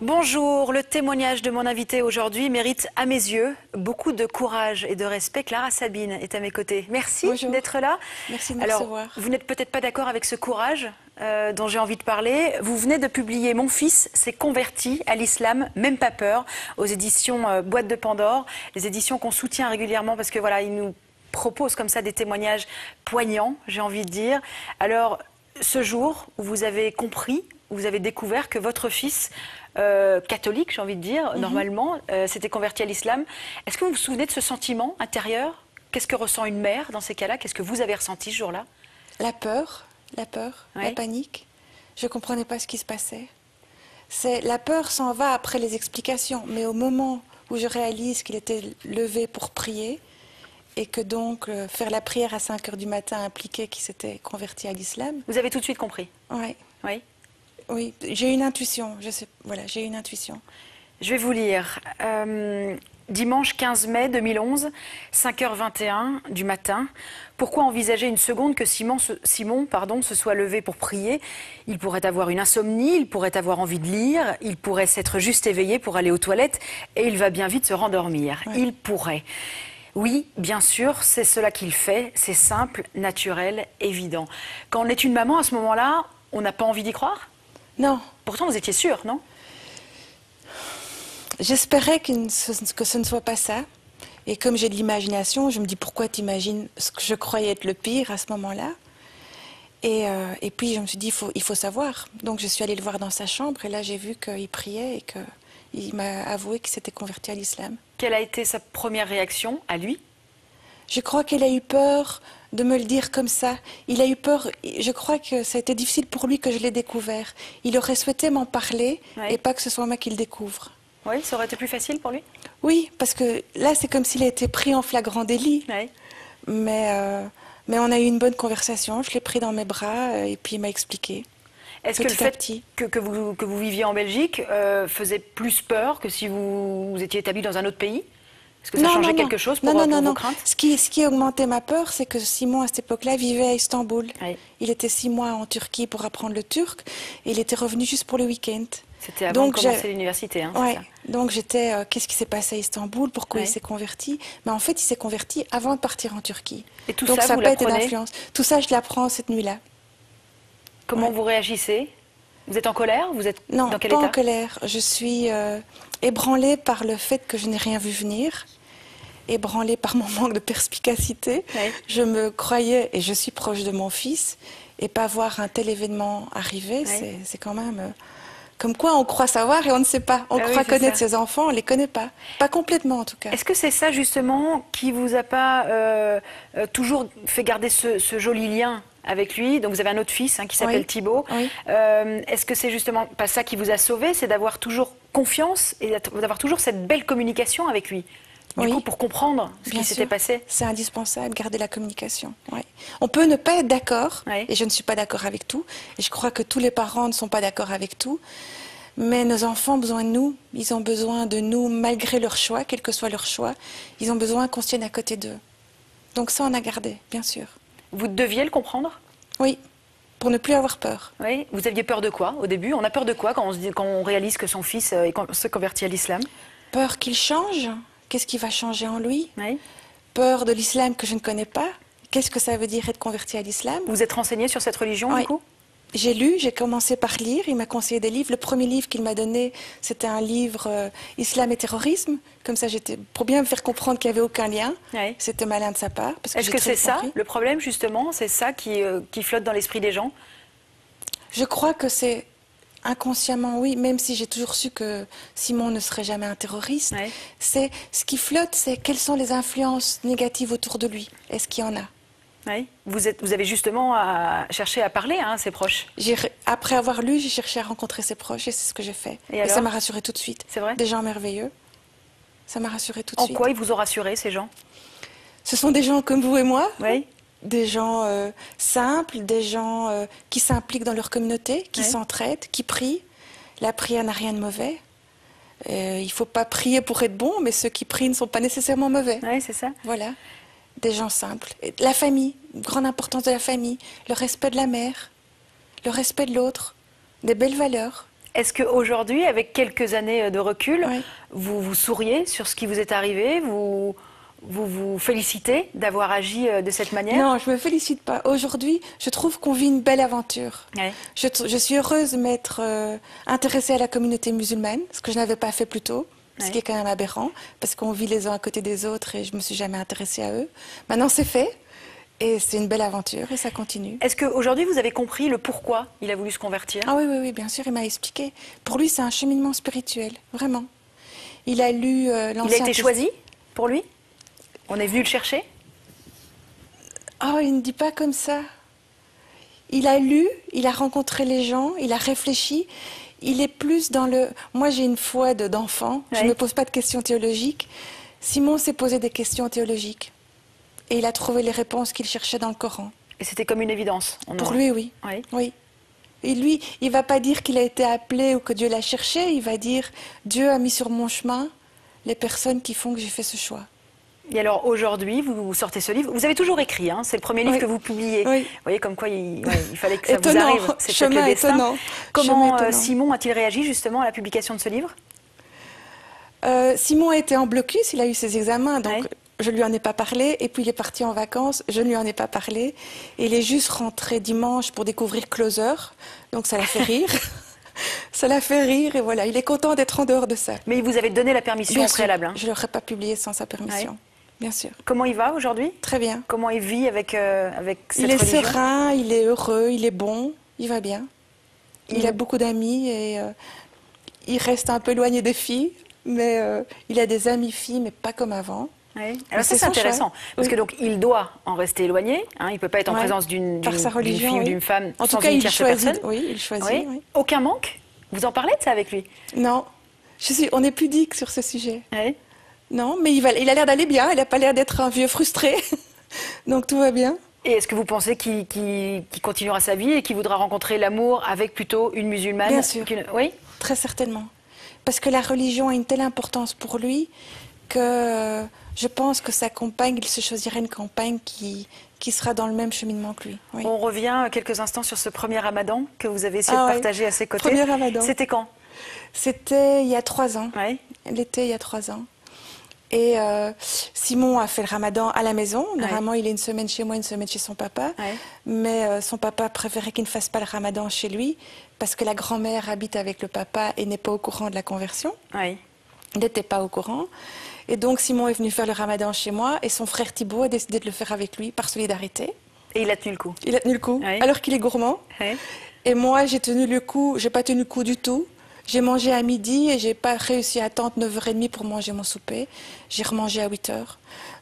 Bonjour, le témoignage de mon invité aujourd'hui mérite à mes yeux beaucoup de courage et de respect. Clara Sabine est à mes côtés. Merci d'être là. Merci de me recevoir. Vous n'êtes peut-être pas d'accord avec ce courage dont j'ai envie de parler. Vous venez de publier Mon fils s'est converti à l'islam, même pas peur, aux éditions Boîte de Pandore, les éditions qu'on soutient régulièrement parce que voilà, ils nous proposent comme ça des témoignages poignants, j'ai envie de dire. Alors, ce jour où vous avez compris, où vous avez découvert que votre fils catholique, j'ai envie de dire, normalement, s'était converti à l'islam. Est-ce que vous vous souvenez de ce sentiment intérieur? Qu'est-ce que ressent une mère dans ces cas-là? Qu'est-ce que vous avez ressenti ce jour-là? La peur, la panique. Je ne comprenais pas ce qui se passait. La peur s'en va après les explications, mais au moment où je réalise qu'il était levé pour prier et que donc faire la prière à 5 h du matin impliquait qu'il s'était converti à l'islam. Vous avez tout de suite compris? Oui. Oui. Oui, j'ai une intuition, voilà, j'ai une intuition. Je vais vous lire. Dimanche 15 mai 2011, 5h21 du matin. Pourquoi envisager une seconde que Simon se soit levé pour prier? Il pourrait avoir une insomnie, il pourrait avoir envie de lire, il pourrait s'être juste éveillé pour aller aux toilettes et il va bien vite se rendormir. Ouais. Il pourrait. Oui, bien sûr, c'est cela qu'il fait. C'est simple, naturel, évident. Quand on est une maman, à ce moment-là, on n'a pas envie d'y croire? Non. Pourtant, vous étiez sûre, non? J'espérais que ce ne soit pas ça. Et comme j'ai de l'imagination, je me dis pourquoi t'imagines ce que je croyais être le pire à ce moment-là. Et puis je me suis dit il faut savoir. Donc je suis allée le voir dans sa chambre et là j'ai vu qu'il priait et qu'il m'a avoué qu'il s'était converti à l'islam. Quelle a été sa première réaction à lui? Je crois qu'il a eu peur de me le dire comme ça. Il a eu peur, je crois que ça a été difficile pour lui que je l'ai découvert. Il aurait souhaité m'en parler et pas que ce soit moi qui le découvre. Oui, ça aurait été plus facile pour lui? Oui, parce que là c'est comme s'il a été pris en flagrant délit. Oui. Mais on a eu une bonne conversation, je l'ai pris dans mes bras et puis il m'a expliqué. Est-ce que le fait que vous viviez en Belgique faisait plus peur que si vous étiez établi dans un autre pays? Est-ce que ça changeait quelque chose pour vos craintes? Ce qui augmentait ma peur, c'est que Simon, à cette époque-là, vivait à Istanbul. Oui. Il était 6 mois en Turquie pour apprendre le turc et il était revenu juste pour le week-end. C'était avant de commencer l'université, hein, ouais. C'est ça? Donc j'étais, qu'est-ce qui s'est passé à Istanbul? Pourquoi il s'est converti? Mais en fait, il s'est converti avant de partir en Turquie. Et tout donc ça, n'a pas été d'influence. Tout ça, je l'apprends cette nuit-là. Comment vous réagissez? Vous êtes en colère? Vous êtes non, dans quel état? Non, pas en colère. Je suis ébranlée par le fait que je n'ai rien vu venir. Ébranlée par mon manque de perspicacité. Ouais. Je me croyais, et je suis proche de mon fils, et pas voir un tel événement arriver, c'est quand même... Comme quoi on croit savoir et on ne sait pas. On croit connaître ses enfants, on ne les connaît pas. Pas complètement en tout cas. Est-ce que c'est ça justement qui vous a pas toujours fait garder ce joli lien avec lui? Donc vous avez un autre fils qui s'appelle Thibaut. Oui. Est-ce que c'est justement pas ça qui vous a sauvé? C'est d'avoir toujours confiance et d'avoir toujours cette belle communication avec lui? Du coup, pour comprendre ce qui s'était passé. C'est indispensable, garder la communication. Ouais. On peut ne pas être d'accord, et je ne suis pas d'accord avec tout, et je crois que tous les parents ne sont pas d'accord avec tout, mais nos enfants ont besoin de nous, ils ont besoin de nous malgré leur choix, quel que soit leur choix, ils ont besoin qu'on se tienne à côté d'eux. Donc ça, on a gardé, bien sûr. Vous deviez le comprendre? Oui, pour ne plus avoir peur. Oui. Vous aviez peur de quoi au début? On a peur de quoi quand on réalise que son fils se convertit à l'islam? Peur qu'il change. Qu'est-ce qui va changer en lui? Peur de l'islam que je ne connais pas. Qu'est-ce que ça veut dire être converti à l'islam? Vous êtes renseigné sur cette religion du coup? J'ai lu, j'ai commencé par lire, il m'a conseillé des livres. Le premier livre qu'il m'a donné, c'était un livre Islam et terrorisme. Comme ça, pour bien me faire comprendre qu'il n'y avait aucun lien. C'était malin de sa part. Est-ce que c'est ça le problème justement? C'est ça qui flotte dans l'esprit des gens? Je crois que c'est... Inconsciemment, oui, même si j'ai toujours su que Simon ne serait jamais un terroriste. C'est ce qui flotte, c'est quelles sont les influences négatives autour de lui. Est-ce qu'il y en a? Oui. Vous avez justement cherché à parler à ses proches. Après avoir lu, j'ai cherché à rencontrer ses proches et c'est ce que j'ai fait. Et ça m'a rassurée tout de suite. C'est vrai? Des gens merveilleux. Ça m'a rassurée tout de suite. En quoi ils vous ont rassuré, ces gens? Ce sont des gens comme vous et moi. Oui. Des gens simples, des gens qui s'impliquent dans leur communauté, qui s'entraident, qui prient. La prière n'a rien de mauvais. Il ne faut pas prier pour être bon, mais ceux qui prient ne sont pas nécessairement mauvais. Oui, c'est ça. Voilà. Des gens simples. Et la famille, grande importance de la famille, le respect de la mère, le respect de l'autre, des belles valeurs. Est-ce qu'aujourd'hui, avec quelques années de recul, Oui. vous vous souriez sur ce qui vous est arrivé, vous vous félicitez d'avoir agi de cette manière? Non, je me félicite pas. Aujourd'hui, je trouve qu'on vit une belle aventure. Ouais. Je suis heureuse de m'être intéressée à la communauté musulmane, ce que je n'avais pas fait plus tôt, ce qui est quand même aberrant, parce qu'on vit les uns à côté des autres et je me suis jamais intéressée à eux. Maintenant, c'est fait. Et c'est une belle aventure et ça continue. Est-ce qu'aujourd'hui, vous avez compris le pourquoi il a voulu se convertir? Ah oui, oui, oui, bien sûr, il m'a expliqué. Pour lui, c'est un cheminement spirituel, vraiment. Il a lu l'Ancien Il a été choisi pour lui? On est venu le chercher? Oh, il ne dit pas comme ça. Il a lu, il a rencontré les gens, il a réfléchi. Il est plus dans le... Moi, j'ai une foi d'enfant. Je ne me pose pas de questions théologiques. Simon s'est posé des questions théologiques. Et il a trouvé les réponses qu'il cherchait dans le Coran. Et c'était comme une évidence? Pour lui, oui. Oui. Oui. Et lui, il ne va pas dire qu'il a été appelé ou que Dieu l'a cherché. Il va dire, Dieu a mis sur mon chemin les personnes qui font que j'ai fait ce choix. Et alors aujourd'hui, vous sortez ce livre. Vous avez toujours écrit, hein, c'est le premier livre que vous publiez. Oui. Vous voyez comme quoi il fallait que ça vous Étonnant. arrive. C'est peut-être le Chemin destin. étonnant. Comment Chemin étonnant. Simon a-t-il réagi justement à la publication de ce livre? Simon a été en blocus, il a eu ses examens, donc Ouais. je lui en ai pas parlé. Et puis il est parti en vacances, je ne lui en ai pas parlé. Et il est juste rentré dimanche pour découvrir Closer, donc ça l'a fait rire. Ça l'a fait rire et voilà, il est content d'être en dehors de ça. Mais il vous avait donné la permission Bien au sûr, préalable. Hein. je ne l'aurais pas publié sans sa permission, Ouais. bien sûr. Comment il va aujourd'hui? Très bien. Comment il vit avec cette Il est religion? serein, il est heureux, il est bon, il va bien. Il a beaucoup d'amis et il reste un peu éloigné des filles, mais il a des amis filles, mais pas comme avant. Oui. Alors ça, c'est son intéressant, choix. parce Oui. que donc il doit en rester éloigné. Hein, il ne peut pas être en Ouais. présence d'une Par sa fille religion, ou oui. d'une femme En sans tout cas, une il tierce choisit. personne. Oui, il choisit. Oui. Oui. Aucun manque? Vous en parlez de ça avec lui? Non, on est pudique sur ce sujet. Oui. Non, mais il a l'air d'aller bien. Il n'a pas l'air d'être un vieux frustré. Donc tout va bien. Et est-ce que vous pensez qu'il continuera sa vie et qu'il voudra rencontrer l'amour avec plutôt une musulmane? Bien sûr. Oui. Très certainement. Parce que la religion a une telle importance pour lui que je pense que sa compagne, il se choisirait une compagne qui sera dans le même cheminement que lui. Oui. On revient quelques instants sur ce premier ramadan que vous avez essayé de oui. partager à ses côtés. Premier ramadan. C'était quand? C'était il y a 3 ans. Oui. L'été, il y a 3 ans. Et Simon a fait le ramadan à la maison. Normalement, il est une semaine chez moi, une semaine chez son papa. Ouais. Mais son papa préférait qu'il ne fasse pas le ramadan chez lui parce que la grand-mère habite avec le papa et n'est pas au courant de la conversion. Oui. Il n'était pas au courant. Et donc, Simon est venu faire le ramadan chez moi et son frère Thibaut a décidé de le faire avec lui par solidarité. Et il a tenu le coup. Il a tenu le coup, Ouais. alors qu'il est gourmand. Oui. Et moi, j'ai tenu le coup, j'ai pas tenu le coup du tout. J'ai mangé à midi et j'ai pas réussi à attendre 9h30 pour manger mon souper. J'ai remangé à 8h.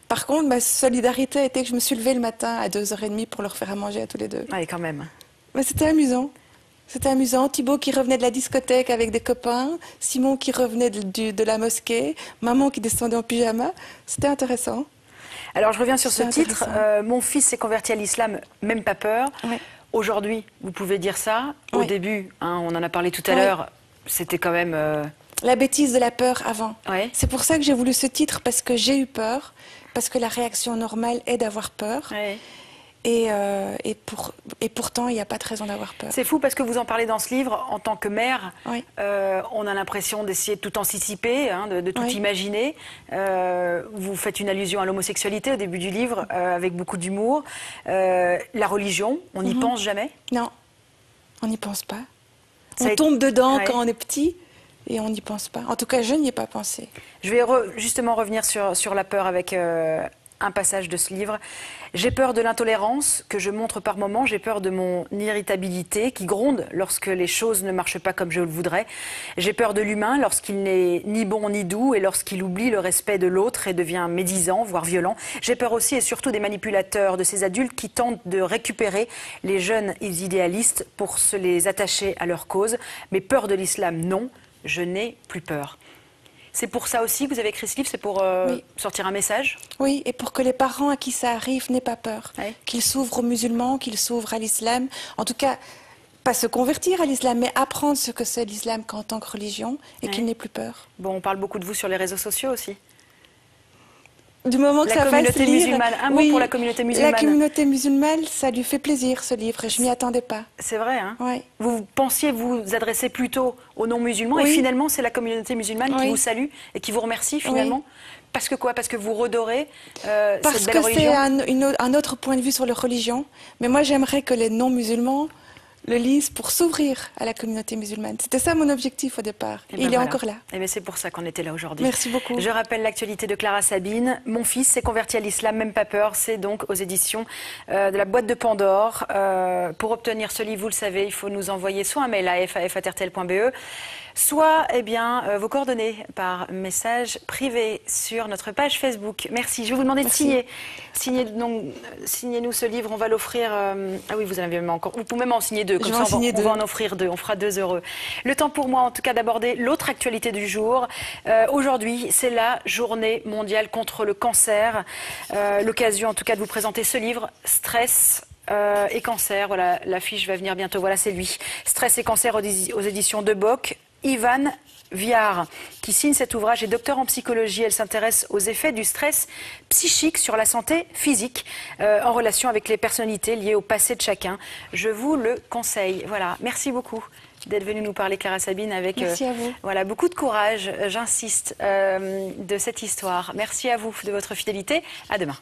Par contre, ma solidarité était que je me suis levée le matin à 2h30 pour leur faire à manger à tous les deux. Oui, quand même. Mais c'était amusant. C'était amusant. Thibaut qui revenait de la discothèque avec des copains, Simon qui revenait de la mosquée, maman qui descendait en pyjama. C'était intéressant. Alors, je reviens sur ce C'est titre. intéressant. Mon fils s'est converti à l'islam, même pas peur. Ouais. Aujourd'hui, vous pouvez dire ça. Au Ouais. début, hein, on en a parlé tout à Ouais. l'heure, c'était quand même... La bêtise de la peur avant. Ouais. C'est pour ça que j'ai voulu ce titre, parce que j'ai eu peur, parce que la réaction normale est d'avoir peur. Ouais. Et pourtant, il n'y a pas de raison d'avoir peur. C'est fou parce que vous en parlez dans ce livre en tant que mère. Oui. On a l'impression d'essayer de tout anticiper, hein, de tout Oui. imaginer. Vous faites une allusion à l'homosexualité au début du livre avec beaucoup d'humour. La religion, on n'y pense jamais. Non, on n'y pense pas. Ça a On été- tombe dedans Ouais. quand on est petit et on n'y pense pas. En tout cas, je n'y ai pas pensé. Je vais justement revenir sur la peur avec un passage de ce livre. J'ai peur de l'intolérance que je montre par moments, j'ai peur de mon irritabilité qui gronde lorsque les choses ne marchent pas comme je le voudrais. J'ai peur de l'humain lorsqu'il n'est ni bon ni doux et lorsqu'il oublie le respect de l'autre et devient médisant, voire violent. J'ai peur aussi et surtout des manipulateurs, de ces adultes qui tentent de récupérer les jeunes idéalistes pour se les attacher à leur cause. Mais peur de l'islam, non, je n'ai plus peur. C'est pour ça aussi que vous avez écrit ce livre, c'est pour Oui. sortir un message? Oui, et pour que les parents à qui ça arrive n'aient pas peur. Ouais. Qu'ils s'ouvrent aux musulmans, qu'ils s'ouvrent à l'islam. En tout cas, pas se convertir à l'islam, mais apprendre ce que c'est l'islam en tant que religion et Ouais. qu'ils n'aient plus peur. Bon, on parle beaucoup de vous sur les réseaux sociaux aussi. Du moment que ça va se lire, musulmane. Un mot pour la communauté musulmane. La communauté musulmane, ça lui fait plaisir ce livre et je m'y attendais pas. C'est vrai, hein? Oui. Vous pensiez vous adresser plutôt aux non-musulmans et finalement c'est la communauté musulmane qui vous salue et qui vous remercie finalement. Parce que quoi? Parce que vous redorez Parce cette belle religion. Parce que c'est un autre point de vue sur la religion. Mais moi j'aimerais que les non-musulmans le lisent pour s'ouvrir à la communauté musulmane. C'était ça mon objectif au départ. Et il est encore là. Et c'est pour ça qu'on était là aujourd'hui. Merci beaucoup. Je rappelle l'actualité de Clara Sabine. Mon fils s'est converti à l'islam, même pas peur. C'est donc aux éditions de la boîte de Pandore. Pour obtenir ce livre, vous le savez, il faut nous envoyer soit un mail à f@rtl.be, soit vos coordonnées par message privé sur notre page Facebook. Merci. Je vais vous demander de signer. Signez-nous ce livre. On va l'offrir. Ah oui, vous en avez même encore. Vous pouvez même en signer deux. Comme ça, on va en offrir deux. On fera 2 heureux. Le temps pour moi, en tout cas, d'aborder l'autre actualité du jour. Aujourd'hui, c'est la journée mondiale contre le cancer. L'occasion, en tout cas, de vous présenter ce livre, Stress et cancer. Voilà, l'affiche va venir bientôt. Voilà, c'est lui. Stress et cancer aux éditions de Bock. Ivan Viard, qui signe cet ouvrage, est docteur en psychologie. Elle s'intéresse aux effets du stress psychique sur la santé physique en relation avec les personnalités liées au passé de chacun. Je vous le conseille. Voilà, merci beaucoup d'être venue nous parler, Clara Sabine, avec merci à vous. Voilà, beaucoup de courage, j'insiste, de cette histoire. Merci à vous de votre fidélité. À demain.